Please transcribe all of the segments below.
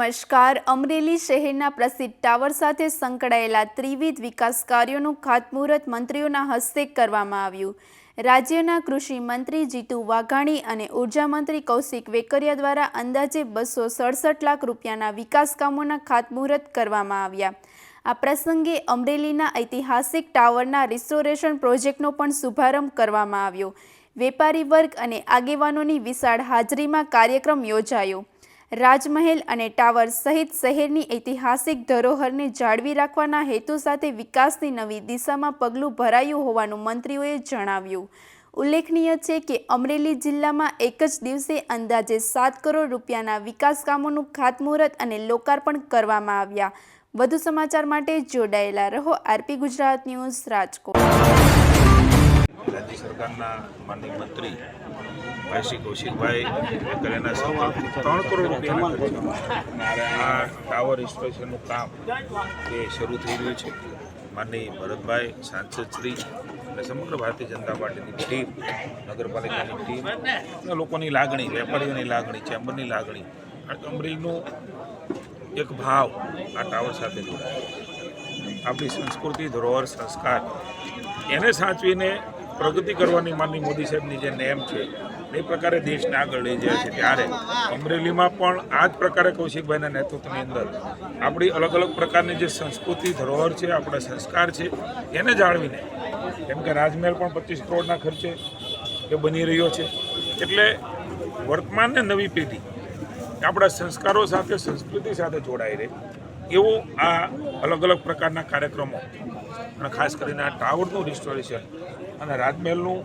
નમસ્કાર. અમરેલી શહેરના પ્રસિદ્ધ ટાવર સાથે સંકળાયેલા ત્રિવિધ વિકાસ કાર્યોનું ખાતમુહૂર્ત મંત્રીઓના હસ્તે કરવામાં આવ્યું. રાજ્યના કૃષિ મંત્રી જીતુ વાઘાણી અને ઉર્જા મંત્રી કૌશિક વેકરિયા દ્વારા અંદાજે 267 લાખ રૂપિયાના વિકાસ કામોના ખાતમુહૂર્ત કરવામાં આવ્યા. આ પ્રસંગે અમરેલીના ઐતિહાસિક ટાવરના રિસ્ટોરેશન પ્રોજેક્ટનો પણ શુભારંભ કરવામાં આવ્યો. વેપારી વર્ગ અને આગેવાનોની વિશાળ હાજરીમાં કાર્યક્રમ યોજાયો. રાજમહેલ અને ટાવર સહિત શહેરની ઐતિહાસિક ધરોહરને જાળવી રાખવાના હેતુ સાથે વિકાસની નવી દિશામાં પગલું ભરાયું હોવાનું મંત્રીઓએ જણાવ્યું. ઉલ્લેખનીય છે કે અમરેલી જિલ્લામાં એક જ દિવસે અંદાજે 7 કરોડ રૂપિયાના વિકાસ કામોનું ખાતમુહૂર્ત અને લોકાર્પણ કરવામાં આવ્યા. વધુ સમાચાર માટે જોડાયેલા રહો. RP Gujarat news, Rajkot. રાજ્ય સરકારના માનનીય મંત્રી ભાઈ શ્રી કૌશિકભાઈ વેકરિયાના સંકલ્પથી 3 કરોડ રૂપિયાના ખર્ચે આ ટાવર રિસ્ટોરેશનનું કામ એ શરૂ થઈ રહ્યું છે. માનનીય ભરતભાઈ, સાંસદશ્રી અને સમગ્ર ભારતીય જનતા પાર્ટીની ટીમ, નગરપાલિકાની ટીમ અને લોકોની લાગણી, વેપારીઓની લાગણી, ચેમ્બરની લાગણી, અમરેલીનો એક ભાવ આ ટાવર સાથે જોડાય. આપણી સંસ્કૃતિ, ધરોહર, સંસ્કાર એને સાચવીને પ્રગતિ કરવાની માનનીય મોદી સાહેબની જે નેમ છે એ પ્રકારે દેશને આગળ લઈ જાય છે. ત્યારે અમરેલીમાં પણ આ જ પ્રકારે કૌશિકભાઈના નેતૃત્વની અંદર આપણી અલગ અલગ પ્રકારની જે સંસ્કૃતિ, ધરોહર છે, આપણા સંસ્કાર છે એને જાળવીને, કેમ કે રાજમહેલ પણ 25 કરોડના ખર્ચે એ બની રહ્યો છે. એટલે વર્તમાન ને નવી પેઢી આપણા સંસ્કારો સાથે, સંસ્કૃતિ સાથે જોડાઈ રહે એવું આ અલગ અલગ પ્રકારના કાર્યક્રમો અને ખાસ કરીને આ ટાવરનું રિસ્ટોરેશન અને રાજમહેલનું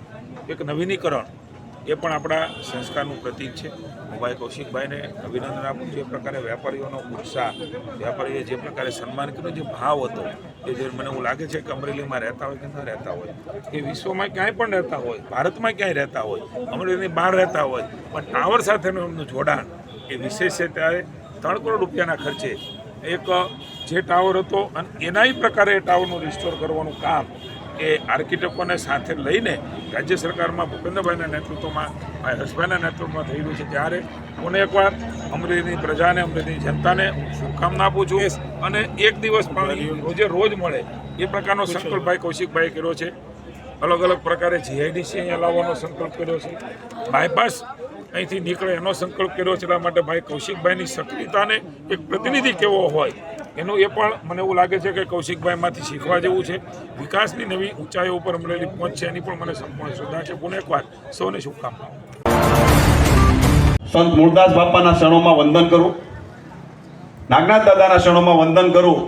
એક નવીનીકરણ એ પણ આપણા સંસ્કારનું પ્રતીક છે. હું ભાઈ કૌશિકભાઈને અભિનંદન આપું. જે પ્રકારે વેપારીઓનો ઉત્સાહ, વેપારીએ જે પ્રકારે સન્માન કર્યો, જે ભાવ હતો એ જે મને એવું લાગે છે કે અમરેલીમાં રહેતા હોય કે ન રહેતા હોય, કે વિશ્વમાં ક્યાંય પણ રહેતા હોય, ભારતમાં ક્યાંય રહેતા હોય, અમરેલીની બહાર રહેતા હોય, પણ ટાવર સાથેનું એમનું જોડાણ એ વિશેષ છે. ત્યારે 3 કરોડ રૂપિયાના ખર્ચે એક જે ટાવર હતો અને એના પ્રકારે એ ટાવરનું રિસ્ટોર કરવાનું કામ એ આર્કિટેક્ટોને સાથે લઈને રાજ્ય સરકારમાં ભૂપેન્દ્રભાઈના નેતૃત્વમાં, ભાઈ હર્ષભાઈના નેતૃત્વમાં થઈ રહ્યું છે. ત્યારે હું એકવાર અમરેલીની પ્રજાને, અમરેલીની જનતાને શુભકામના આપું છું. અને એક દિવસ પણ રોજ મળે એ પ્રકારનો સંકલ્પ ભાઈ કૌશિકભાઈએ કર્યો છે. અલગ અલગ પ્રકારે જીઆઈડીસી અહીંયા લાવવાનો સંકલ્પ કર્યો છે. બાયપાસ અહીંથી નીકળે એનો સંકલ્પ કર્યો છે. એટલા માટે ભાઈ કૌશિકભાઈની સક્રિયતાને એક પ્રતિનિધિ કેવો હોય એનું એ પણ મને એવું લાગે છે કે કૌશિકભાઈમાંથી શીખવા જેવું છે. વિકાસની નવી ઊંચાઈઓ ઉપર અમરેલી પહોંચશે એની પણ મને સંપૂર્ણ શ્રદ્ધા છે. પુનઃ એકવાર સૌને શુભકામનાઓ. સંત મૂળદાસ બાપાના ક્ષણોમાં વંદન કરું, નાગનાથ દાદાના ક્ષણોમાં વંદન કરું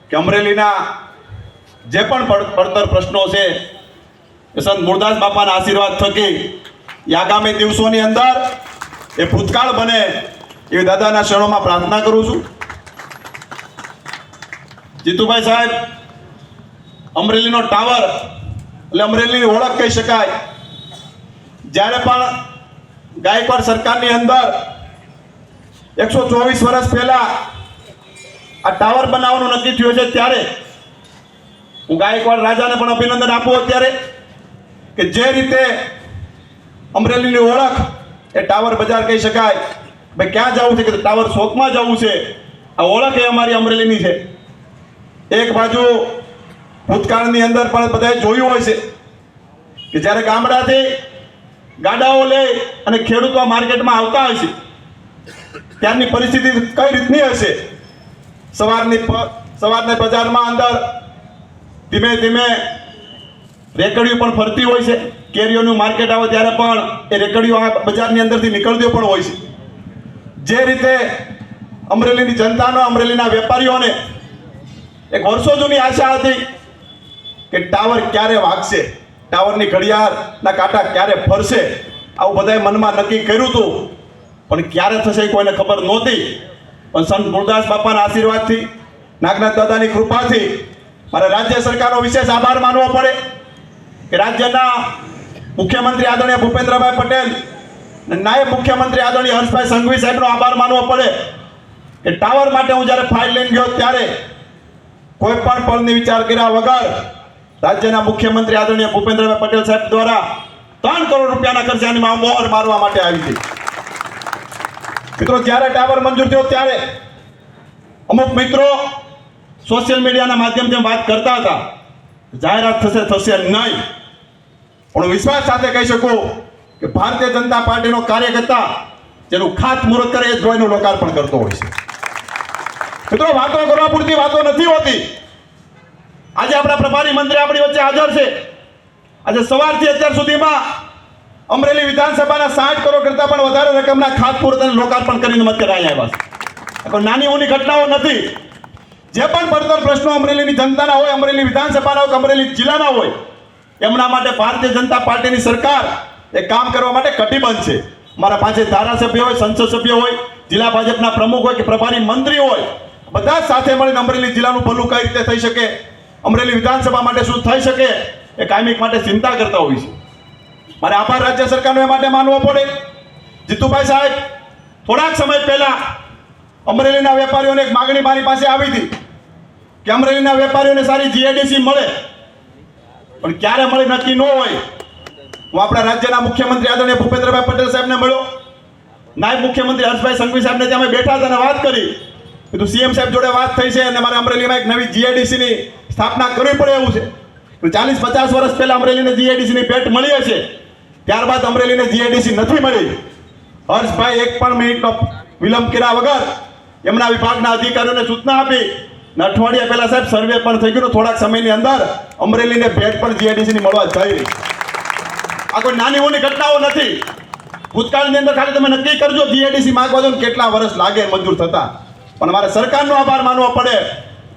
કે અમરેલીના જે પણ પડતર પ્રશ્નો છે એ સંત મૂળદાસ બાપાના આશીર્વાદ થકી એ આગામી દિવસોની અંદર એ ભૂતકાળ બને એવી દાદાના ક્ષણોમાં પ્રાર્થના કરું છું. જીતુભાઈ સાહેબ, અમરેલીનો ટાવર એટલે અમરેલીની ઓળખ કહી શકાય. જ્યારે પણ ગાયકવાડ સરકારની અંદર 124 વર્ષ પહેલા આ ટાવર બનાવવાનું નક્કી થયું છે, ત્યારે હું ગાયકવાડ રાજાને પણ અભિનંદન આપું અત્યારે કે જે રીતે અમરેલીની ઓળખ એ ટાવર બજાર કહી શકાય. ભાઈ ક્યાં જવું છે કે ટાવર શોખમાં જવું છે, આ ઓળખ એ અમારી અમરેલીની છે. એક બાજુ ભૂતકાળની અંદર પણ બધાએ જોયું હોય છે કે જ્યારે ગામડાથી ગાડાઓ લઈ અને ખેડૂતો માર્કેટમાં આવતા હોય છે ત્યારની પરિસ્થિતિ કઈ રીતની હશે. સવારની બજારમાં અંદર ધીમે ધીમે રેકડીઓ પણ ફરતી હોય છે. કેરીઓનું માર્કેટ આવે ત્યારે પણ એ રેકડીઓ આ બજારની અંદરથી નીકળતી પણ હોય છે. જે રીતે અમરેલીની જનતાનો, અમરેલીના વેપારીઓને એક વર્ષો જૂની આશા હતી કે ટાવર ક્યારે વાગશે, ટાવરની ઘડિયાળના કાંટા ક્યારે ફરશે, આવું બધાએ મનમાં નક્કી કર્યું હતું. પણ ક્યારે થશે કોઈને ખબર નહોતી. પણ સંત મૂળદાસ બાપાના આશીર્વાદથી, નાગનાથ દાદાની કૃપાથી મારે રાજ્ય સરકારનો વિશેષ આભાર માનવો પડે કે રાજ્યના મુખ્યમંત્રી આદરણીય ભૂપેન્દ્રભાઈ પટેલ અને નાયબ મુખ્યમંત્રી આદરણીય હર્ષભાઈ સંઘવી સાહેબનો આભાર માનવો પડે કે ટાવર માટે હું જ્યારે ફાઇલ લઈને ગયો ત્યારે કોઈ પણ પળની વિચાર કર્યા વગર રાજ્યના મુખ્યમંત્રી આદરણીય ભૂપેન્દ્રભાઈ પટેલ સાહેબ દ્વારા 3 કરોડ રૂપિયાના ખર્ચાની મોહર મારવા માટે આવી હતી. મિત્રો જ્યારે ટાવર મંજૂર થયો ત્યારે અમુક મિત્રો સોશિયલ મીડિયાના માધ્યમથી વાત કરતા હતા જાહેરાત થશે નહીં, પણ વિશ્વાસ સાથે કહી શકું કે ભારતીય જનતા પાર્ટીનો કાર્યકર્તા જેનું ખાતમુહૂર્ત કરે એ જ ડ્રોયનું લોકાર્પણ કરતો હોય છે. મિત્રો વાતો કરવા પૂરતી વાતો નથી હોતી. આજે આપણા પ્રભારી મંત્રી આપણી વચ્ચે હાજર છે. આજે સવારથી અત્યાર સુધીમાં અમરેલી વિધાનસભાના 60 કરોડ કરતા પણ વધારે રકમના ખાતમુહૂર્ત અને લોકાર્પણ કરીને અત્યારે અહીંયા આવ્યા છે. કોઈ નાની ઊની ઘટનાઓ નથી. જે પણ પડતર પ્રશ્નો અમરેલીની જનતાના હોય, અમરેલી વિધાનસભાના હોય, અમરેલી જિલ્લાના હોય, એમના માટે ભારતીય જનતા પાર્ટીની સરકાર એ કામ કરવા માટે કટિબદ્ધ છે. મારા પાંચે ધારાસભ્ય હોય, સંસદ સભ્ય હોય, જિલ્લા ભાજપના પ્રમુખ હોય કે પ્રભારી મંત્રી હોય, બધા સાથે મળીને અમરેલી જિલ્લાનું ભલું કઈ રીતે થઈ શકે, અમરેલી વિધાનસભા માટે શું થઈ શકે એ કાયમિક માટે ચિંતા કરતા હોય છે. મારે આભાર રાજ્ય સરકારનો એ માટે માનવો પડે. જીતુભાઈ સાહેબ થોડાક સમય પહેલા અમરેલીના વેપારીઓને એક માગણી મારી પાસે આવી હતી કે અમરેલીના વેપારીઓને સારી જીઆઈડીસી મળે, પણ ક્યારે મળે નક્કી ન હોય. હું આપણા રાજ્યના મુખ્યમંત્રી આદરણીય ભૂપેન્દ્રભાઈ પટેલ સાહેબને મળ્યો, નાયબ મુખ્યમંત્રી હર્ષભાઈ સંઘવી સાહેબને ત્યાં અમે બેઠા હતા અને વાત કરી. કીધું સીએમ સાહેબ જોડે વાત થઈ છે અને મારે અમરેલીમાં એક નવી જીઆઈડીસીની સ્થાપના કરવી પડે એવું છે. 40-50 વર્ષ પહેલા અમરેલીને જીઆઈડીસીની ભેટ મળી હશે, ત્યારબાદ અમરેલીને જીઆઈડીસી નથી મળી. હર્ષભાઈ એક પણ મિનિટનો વિલંબ કર્યા વગર એમના વિભાગના અધિકારીઓને સૂચના આપી અને અઠવાડિયા પહેલા સાહેબ સર્વે પણ થઈ ગયું. થોડાક સમયની અંદર અમરેલીને ભેટ પણ જીઆઈડીસીની મળવા જઈ રહી. આ કોઈ નાની મોટી ઘટનાઓ નથી. ભૂતકાળની અંદર ખાલી તમે નક્કી કરજો જીઆઈડીસી માંગવા દો કેટલા વર્ષ લાગે મંજૂર થતા. પણ મારે સરકારનો આભાર માનવો પડે.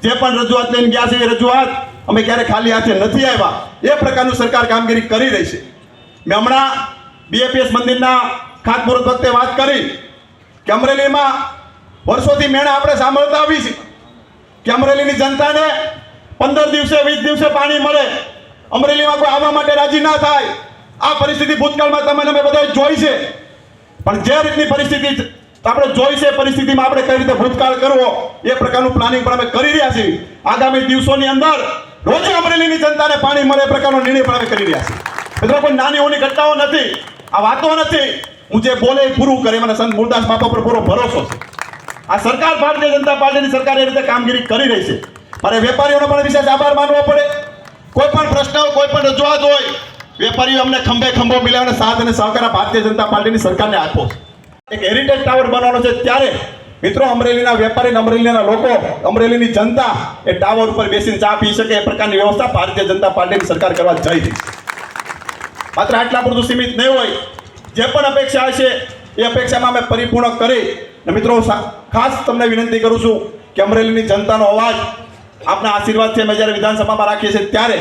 જે પણ રજૂઆત લઈને ગયા છે એ રજૂઆત અમે ક્યારે ખાલી હાથે નથી આવ્યા. એ પ્રકારનું સરકાર કામગીરી કરી રહી છે. મેં હમણાં બીએપીએસ મંદિરના ખાતમુહૂર્ત વખતે વાત કરી કે અમરેલીમાં વર્ષોથી મેળા આપણે સાંભળતા આવી છે કે અમરેલીની જનતાને 15 દિવસે 20 દિવસે પાણી મળે, અમરેલીમાં કોઈ આવવા માટે રાજી ના થાય. આ પરિસ્થિતિ ભૂતકાળમાં તમે અમે બધાએ જોઈ છે. પણ જે રીતની પરિસ્થિતિ આપણે જોઈ છે, પરિસ્થિતિમાં આપણે કઈ રીતે ભૂતકાળ કરવો એ પ્રકારનું પ્લાનિંગ પણ અમે કરી રહ્યા છીએ. આગામી દિવસોની અંદર રોજ અમરેલીની જનતાને પાણી મળે એ પ્રકારનો નિર્ણય પણ અમે કરી રહ્યા છીએ. મિત્રો કોઈ નાની ઓની ઘટનાઓ નથી, આ વાતો નથી. હું જે બોલે એ પૂરું કરે, મને સંત મૂળદાસ બાપા પર પૂરો ભરોસો છે. આ સરકાર ભારતીય જનતા પાર્ટીની સરકાર એ રીતે કામગીરી કરી રહી છે. મારે વેપારીઓનો પણ વિશેષ આભાર માનવો પડે. કોઈ પણ પ્રશ્ન હોય, કોઈ પણ રજૂઆત હોય, વેપારીઓ અમને ખંભે ખંભો મિલાવીને સાથ અને સહકાર ભારતીય જનતા પાર્ટીની સરકારને આપ્યો છે. એક હેરિટેજ ટાવર બનવાનો છે ત્યારે મિત્રો અમરેલીના વેપારી, અમરેલીના લોકો, અમરેલીની જનતા એ ટાવર ઉપર બેસીને ચા પી શકે એ પ્રકારની વ્યવસ્થા ભારતીય જનતા પાર્ટીની સરકાર કરવા જઈ રહી છે. માત્ર આટલા પૂરતું સીમિત નહીં હોય. જે પણ અપેક્ષા હશે એ અપેક્ષામાં અમે પરિપૂર્ણ કરી. મિત્રો ખાસ તમને વિનંતી કરું છું કે અમરેલીની જનતાનો અવાજ આપના આશીર્વાદથી અમે જ્યારે વિધાનસભામાં રાખીએ છીએ ત્યારે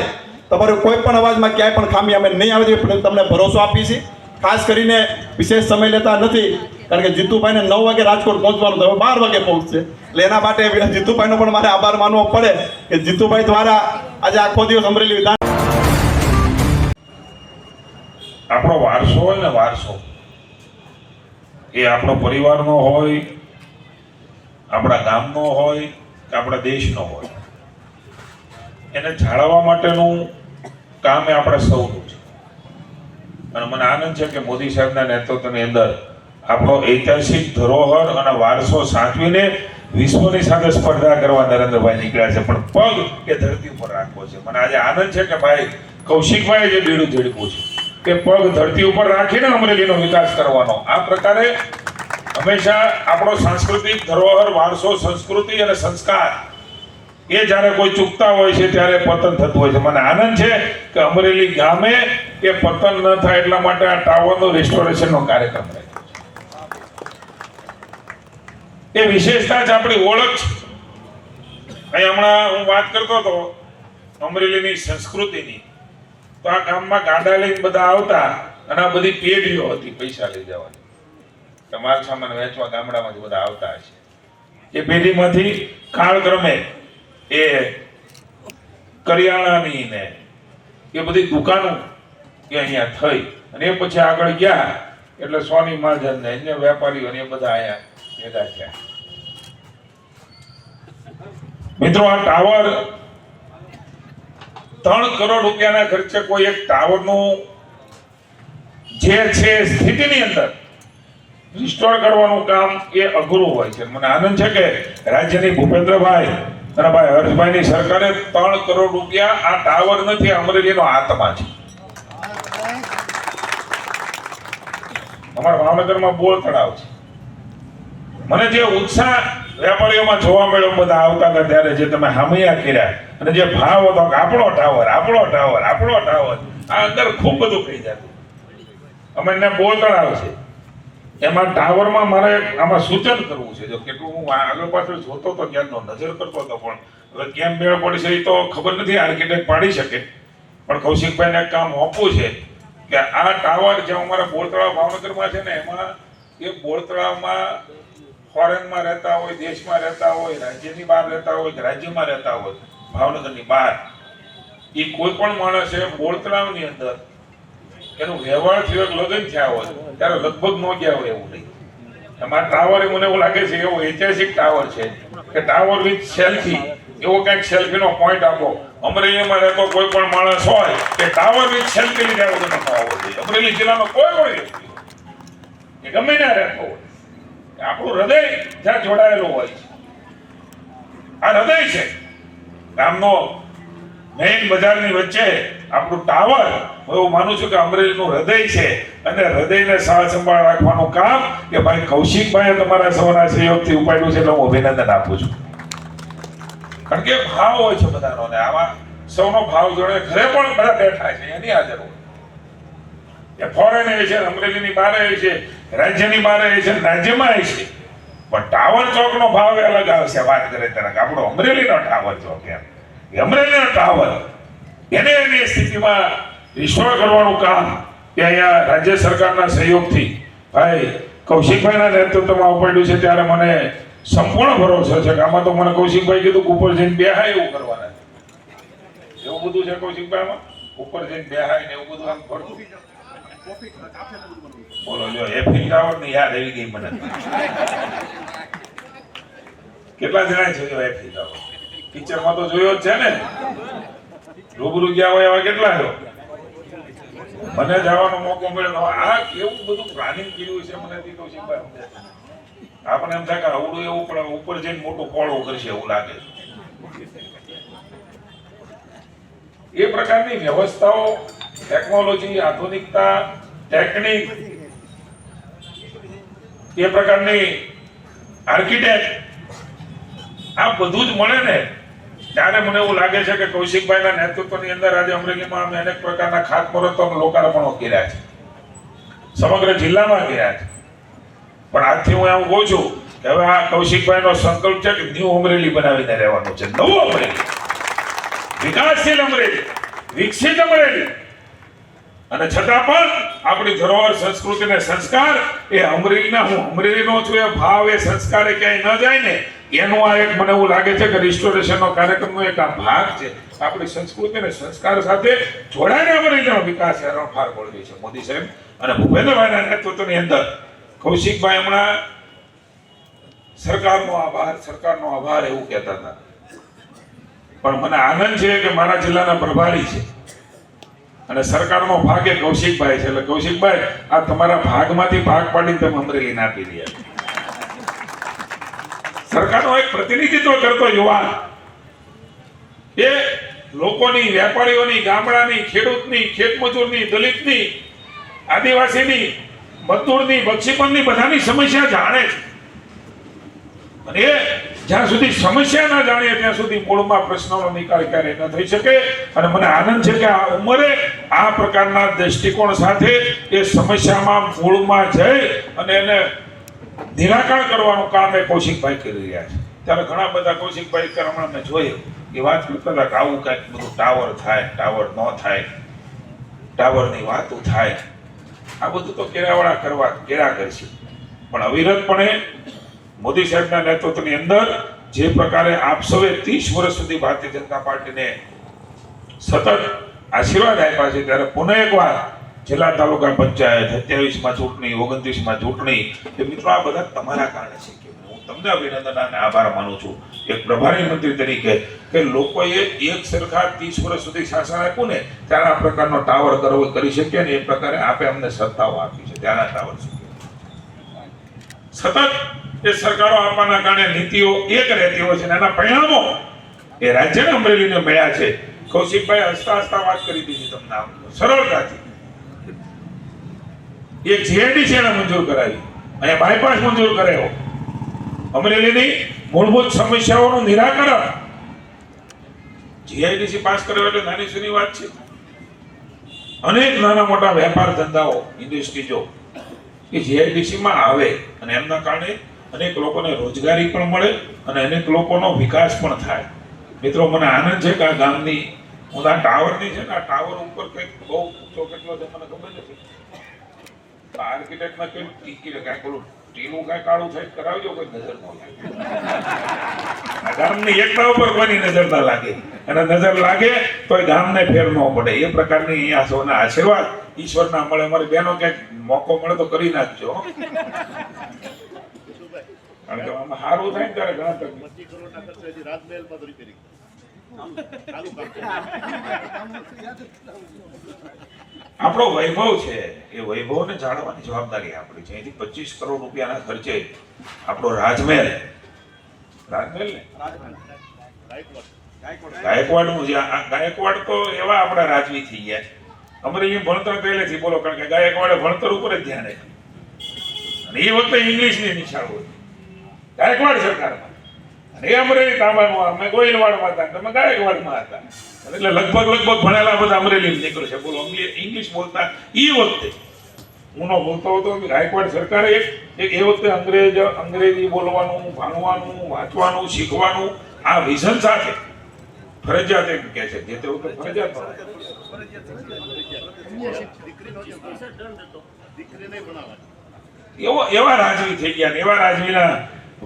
તમારો કોઈ પણ અવાજમાં ક્યાંય પણ ખામી અમે નહીં આવે તેવી તમને ભરોસો આપીએ છીએ. ખાસ કરીને વિશેષ સમય લેતા નથી, કારણ કે જીતુભાઈને 9 વાગે રાજકોટ પહોંચવાનું તો 12 વાગે પહોંચશે. એટલે એના માટે જીતુભાઈનો પણ મારે આભાર માનવો પડે કે જીતુભાઈ દ્વારા આજે આખો દિવસ અમરેલી વિધાન આપણો વારસો હોય ને, વારસો એ આપણો પરિવારનો હોય, આપણા ગામનો હોય કે આપણા દેશનો હોય, એને જાળવવા માટેનું કામ એ આપણે સૌનું છે. અને મને આનંદ છે કે મોદી સાહેબના નેતૃત્વની અંદર આપણો ઐતિહાસિક ધરોહર અને વારસો સાચવીને વિશ્વની સાથે સ્પર્ધા કરવા નરેન્દ્રભાઈ નીકળ્યા છે. પણ પગ એ ધરતી ઉપર રાખવો છે. મને આજે આનંદ છે કે ભાઈ કૌશિકભાઈ જે બીડું ઝડપ્યું છે કે પગ ધરતી ઉપર રાખીને અમરેલીનો વિકાસ કરવાનો. આ પ્રકારે હંમેશા આપણો સાંસ્કૃતિક ધરોહર, વારસો, સંસ્કૃતિ અને સંસ્કાર એ જ્યારે કોઈ ચૂકતા હોય છે ત્યારે પતન થતું હોય છે. મને આનંદ છે કે અમરેલી ગામે કે પતન ન થાય એટલા માટે આ ટાવરનો રેસ્ટોરેશનનો કાર્યક્રમ રાખ્યો છે. એ વિશેષતા જ આપણી ઓળખ છે. અહીં હમણાં હું વાત કરતો હતો અમરેલીની સંસ્કૃતિની, તો આ ગામમાં ગાડા લઈને બધા આવતા અને આ બધી પેઢીઓ હતી પૈસા લઈ જવાની. માલ સામાન વેચવા ગામડામાંથી બધા આવતા હશે. એ પેઢીમાંથી કાળક્રમે એ કરિયાણાની ને એ બધી દુકાનો એ અહીંયા થઈ અને એ પછી આગળ ગયા એટલે સોની મહાજન ને અન્ય વેપારીઓ ને એ બધા અહીંયા ભેગા થયા. મિત્રો આ ટાવર 3 કરોડ રૂપિયાના ખર્ચે કોઈ એક ટાવરનું જે છે સ્થિતિની અંદર રિસ્ટોર કરવાનું કામ એ અઘરું હોય છે. મને આનંદ છે કે રાજ્યની ભૂપેન્દ્રભાઈ અને ભાઈ હર્ષભાઈની સરકારે 3 કરોડ રૂપિયા આ ટાવર નથી, અમરેલીનો આત્મા છે. અમારા ભાવનગરમાં બોર તળાવ છે. મને જે ઉત્સાહ વેપારીઓમાં જોવા મળ્યો, બધા આવતા હતા ત્યારે જે તમે હામૈયા કર્યા અને જે ભાવ હતો કે આપણો ટાવર, આપણો ટાવર, આપણો ટાવર, આ અંદર ખૂબ બધું કહી જતું. અમે એને બોર તળાવ છે એમાં ટાવરમાં મારે આમાં સૂચન કરવું છે. જો કેટલું હું આગળ પાછળ જોતો હતો, ક્યાંનો નજર કરતો હતો, પણ હવે કેમ મેળ પડે છે એ તો ખબર નથી, આર્કિટેક્ટ પાડી શકે. પણ કૌશિકભાઈને એક કામ આપવું છે કે આ ટાવર જે અમારા બોર તળાવ ભાવનગરમાં છે ને, એમાં એ બોર તળાવમાં ફોરેનમાં રહેતા હોય, દેશમાં રહેતા હોય, રાજ્યની બહાર રહેતા હોય કે રાજ્યમાં રહેતા હોય, ભાવનગરની બહાર, એ કોઈ પણ માણસે બોર તળાવની અંદર એનું વ્યવહાર થયો, લગ્ન થયા હોય ત્યારે લગભગ ન ગયા હોય એવું નહીં. એમાં ટાવર મને એવું લાગે છે એવો ઐતિહાસિક ટાવર છે કે ટાવર વિથ સેલ્ફી, એવો કંઈક સેલ્ફીનો પોઈન્ટ આપો. અમરેલીમાં રહેતો કોઈ પણ માણસ હોય કે ટાવર વિથ સેલ્ફી લીધા વગર ન આવવો જોઈએ. અમરેલી જિલ્લાનો કોઈ પણ વ્યક્તિ એ ગમે ના રહેતો હોય, આપણું હૃદય જ્યાં જોડાયેલું હોય છે, આ હૃદય છે ગામનો મેઇન બજારની વચ્ચે આપણું ટાવર. હું એવું માનું છું કે અમરેલીનું હૃદય છે અને હૃદયને સાર સંભાળ રાખવાનું કામ કે ભાઈ કૌશિકભાઈએ તમારા સૌના સહયોગથી ઉપાડ્યું છે, એટલે હું અભિનંદન આપું છું. કારણ કે ભાવ હોય છે બધાનો, ને આમાં સૌનો ભાવ જોડે ઘરે પણ બધા બેઠા છે, એની હાજર હોય. એ ફોરેન એ છે, અમરેલીની બહાર એ છે, રાજ્યની બહાર એ છે, રાજ્યમાં એ છે. પણ ટાવર ચોકનો ભાવ અલગ આવશે. વાત કરે ત્યારે આપણો અમરેલીનો ટાવર ચોક, એમ અમરેલીનો ટાવર એને એની સ્થિતિમાં રિસ્ટોર કરવાનું કામ એ અહીંયા રાજ્ય સરકારના સહયોગથી ભાઈ કૌશિકભાઈના નેતૃત્વમાં ઉપાડ્યું છે. ત્યારે મને સંપૂર્ણ ભરોસો છે કે આમાં તો મને કૌશિકભાઈ કીધું કે ઉપર જઈને બેહાય એવું કરવાના, એવું બધું છે કૌશિકભાઈમાં, ઉપર જઈને બેહાય ને એવું બધું આમ કરતું. બોલો, જો એફિલ ટાવર ની યાદ આવી ગઈ મને. કેટલા જણા જોયો એફિલ ટાવર? પિક્ચરમાં તો જોયો જ છે ને, રૂબરૂ ગયા હોય એવા કેટલા છો? મને જવાનો મોકો મળ્યો. આ કેવું બધું પ્લાનિંગ કર્યું છે મને કૌશિકભાઈ. આપણે એમ થાય કે આવડું એવું, પણ ઉપર જઈને મોટું કોળું કરશે એવું લાગે છે. એ પ્રકારની વ્યવસ્થાઓ, ટેકનોલોજી, આધુનિકતા, ટેકનિક, એ પ્રકારની આર્કિટેક્ટ, આ બધું જ મળે ને ત્યારે મને એવું લાગે છે કે કૌશિકભાઈના નેતૃત્વની અંદર આજે અમરેલીમાં અમે અનેક પ્રકારના ખાતમુહૂર્તોનું લોકાર્પણો કર્યા છે, સમગ્ર જિલ્લામાં કર્યા છે. પણ આજથી હું એવું કહું છું કે હવે આ કૌશિકભાઈનો સંકલ્પ છે કે ન્યૂ અમરેલી બનાવીને રહેવાનું છે, નવું અમરેલી, વિકાસશીલ અમરેલી, વિકસિત અમરેલી. અને છતાં પણ આપણી ધરોહર, સંસ્કૃતિ અને સંસ્કાર એ અમરેલીના, હું અમરેલીનો છું, એ ભાવ, એ સંસ્કાર એ ક્યાંય ન જાય ને, એનું આ એક મને એવું લાગે છે કે રિસ્ટોરેશનનો કાર્યક્રમનો એક આ ભાગ છે. આપણી સંસ્કૃતિ અને સંસ્કાર સાથે જોડાઈને અમરેલીનો વિકાસ ફાર પડી છે. મોદી સાહેબ અને ભૂપેન્દ્રભાઈના નેતૃત્વની અંદર કૌશિકભાઈ હમણાં સરકારનો આભાર એવું કહેતા હતા. પણ મને આનંદ છે કે મારા જિલ્લાના પ્રભારી છે અને સરકારનો ભાગ એ કૌશિકભાઈ છે. એટલે કૌશિકભાઈ, આ તમારા ભાગમાંથી ભાગ પાડીને તમે અમરેલીને આપી રહ્યા. સરકારનો એક પ્રતિનિધિત્વ કરતો યુવાન, એ લોકોની, વેપારીઓની, ગામડાની, ખેડૂતની, ખેતમજૂરની, દલિતની, આદિવાસીની, મજદૂરની, બક્ષીપણની બધાની સમસ્યા જાણે છે. અને એ જ્યાં સુધી સમસ્યા ના જાણીએ ત્યાં સુધી મૂળમાં પ્રશ્નોનો નિકાલ ક્યારેય ન થઈ શકે. અને મને આનંદ છે કે આ ઉંમરે આ પ્રકારના દ્રષ્ટિકોણ સાથે એ સમસ્યામાં મૂળમાં જઈ અને એને નિરાકરણ કરવાનું કામ એ કૌશિકભાઈ કરી રહ્યા છે. ત્યારે ઘણા બધા કૌશિકભાઈ હમણાં મેં જોયું એ વાત કરતા હતા કે આવું કાંઈક બધું ટાવર થાય, ટાવર ન થાય, ટાવરની વાતો થાય, આ બધું તો કેરાવાળા કર્યા કરશે. પણ અવિરતપણે મોદી સાહેબના નેતૃત્વની અંદર જે પ્રકારે આપ સૌએ 30 વર્ષ સુધી ભારતીય જનતા પાર્ટીને સતત આશીર્વાદ આપ્યા છે, ત્યારે પુનઃ એકવાર જિલ્લા તાલુકા પંચાયત, 27માં ચૂંટણી, 29માં ચૂંટણી, એ મિત્રો આ બધા તમારા કારણે છે. હું તમને અભિનંદન અને આભાર માનું છું એક પ્રભારી મંત્રી તરીકે કે લોકોએ એક સરખા 30 વર્ષ સુધી શાસન આપ્યું ને, ત્યારે આ પ્રકારનો ટાવર કરી શકીએ ને એ પ્રકારે આપે અમને સત્તાઓ આપી છે, ત્યારે આ ટાવર છે. સતત એ સરકારો આપવાના કારણે નીતિઓ એક રહેતી હોય છે અને એના પરિણામો એ રાજ્યને અમરેલીને મળ્યા છે. કૌશિકભાઈ હસતા હસતા વાત કરી દીધી તમને આમ સરળતાથી. એક જીઆઈડીસી એને મંજૂર કરાવી, અહીંયા બાયપાસ મંજૂર કરાયો. અમરેલીની મૂળભૂત સમસ્યાઓનું નિરાકરણ જીઆઈડીસી પાસ કર્યો એટલે નાની સૂની વાત છે. અનેક નાના મોટા વેપાર ધંધાઓ ઇન્ડસ્ટ્રીઝો કે જીઆઈડીસી માં આવે અને એમના કારણે અનેક લોકોને રોજગારી પણ મળે અને અનેક લોકોનો વિકાસ પણ થાય. મિત્રો, મને આનંદ છે કે આ ગામની હું આ ટાવરની છે ને આ ટાવર ઉપર કંઈક બહુ ઊંચો કેટલો છે મને ખબર નથી. આર્કિટેક્ટના કંઈક ટીકી કાંઈક ઓલું ટીનું કાંઈ કાળું સાહેબ કરાવજો, કોઈ નજર ન લાગે. આ ગામની એકતા ઉપર કોઈની નજર ના લાગે અને નજર લાગે તો ગામને ફેર ન પડે એ પ્રકારની અહીંયા સૌના આશીર્વાદ ઈશ્વરના મળે. અમારી બહેનો ક્યાંક મોકો મળે તો કરી નાખજો, કારણ કે આમાં સારું થાય ને ત્યારે ઘણા આપણો વૈભવ છે એ વૈભવને જાળવવાની જવાબદારી આપણી છે. અહીંથી 25 કરોડ રૂપિયાના ખર્ચે આપણો રાજમહેલ ને ગાયકવાડ તો એવા આપણા રાજવી થઈ ગયા. અમરેલી ભણતર પહેલેથી બોલો, કારણ કે ગાયકવાડે ભણતર ઉપર જ ધ્યાન આપ્યું અને એ વખતે ઇંગ્લિશની નિશાળ હોય ગાયકવાડ સરકારમાં. અને એ અમરેલી તાંબામાં અમે ગોયલવાડમાં હતા, તમે ગાયકવાડમાં હતા, એટલે લગભગ ભણેલા બધા અમરેલી નીકળે છે. બોલો, ઇંગ્લિશ બોલતા એ વખતે હું નો બોલતો હતો. ગાયકવાડ સરકારે એક એ વખતે અંગ્રેજી બોલવાનું, ભણવાનું, વાંચવાનું, શીખવાનું આ વિઝન સાથે ફરજિયાત એમ કહે છે. જે તે વખતે ફરજિયાત એવા રાજવી થઈ ગયા. એવા રાજવીના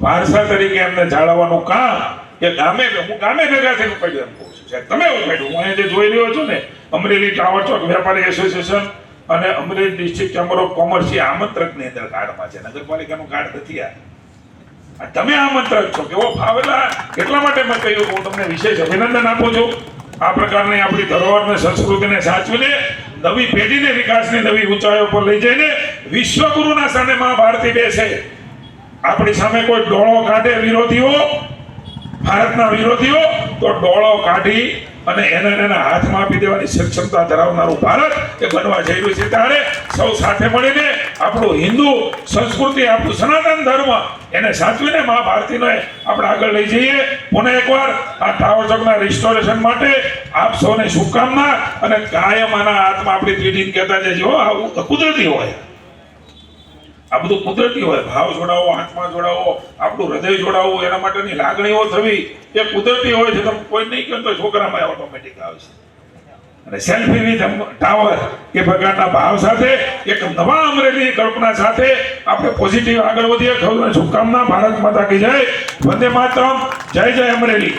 વારસા તરીકે એમને જાળવવાનું કામ એ ગામે ભેગા થઈને ઉપાડ્યું એમ કહું છું. સાહેબ, તમે ઉપાડ્યું. હું અહીંયા જે જોઈ રહ્યો છું ને, અમરેલી ટાવર ચોક વેપારી એસોસિએશન અને Amreli district chamber of commerce એ આમંત્રકની અંદર કાર્ડમાં છે. નગરપાલિકાનું કાર્ડ નથી આ. તમે આમંત્રક છો. કેવો ફાવેલા એટલા માટે મેં કહ્યું હું તમને વિશેષ અભિનંદન આપું છું. આ પ્રકારની આપણી ધરોહરને, સંસ્કૃતિને સાચવીને નવી પેઢીને વિકાસની નવી ઊંચાઈઓ પર લઈ જઈને વિશ્વગુરુના સ્થાને માં ભારતી બેસે. આપણી સામે કોઈ ડોળો કાઢે વિરોધીઓ, ભારતના વિરોધીઓ, તો ડોળો કાઢી અને એના હાથમાં આપી દેવાની સક્ષમતા ધરાવનારું ભારત એ બનવા જઈ રહ્યું છે. ત્યારે સૌ સાથે મળીને આપણું હિન્દુ સંસ્કૃતિ, આપણું સનાતન ધર્મ એને સાચવીને મા ભારતીને આપણે આગળ લઈ જઈએ. પુનઃ એકવાર આ ટાવર ચોકના રિસ્ટોરેશન માટે આપ સૌને શુભકામના અને કાયમ આના હાથમાં આપણી પેઢીને કહેતા જજો, આવું કુદરતી હોય. આ બધું કુદરતી હોય. ભાવ જોડાવો, આત્મા જોડાવો, આપણું હૃદય જોડાવવું, એના માટેની લાગણીઓ થવી એ કુદરતી હોય છે. તમે કોઈ નહીં કહો તો છોકરામાં ઓટોમેટિક આવશે. અને સેલ્ફી વિથ ટાવર એ પ્રકારના ભાવ સાથે એક નવા અમરેલીની કલ્પના સાથે આપણે પોઝિટિવ આગળ વધીએ. શુભકામના. ભારત માતા કી જય. વંદે માતરમ. જય જય અમરેલી.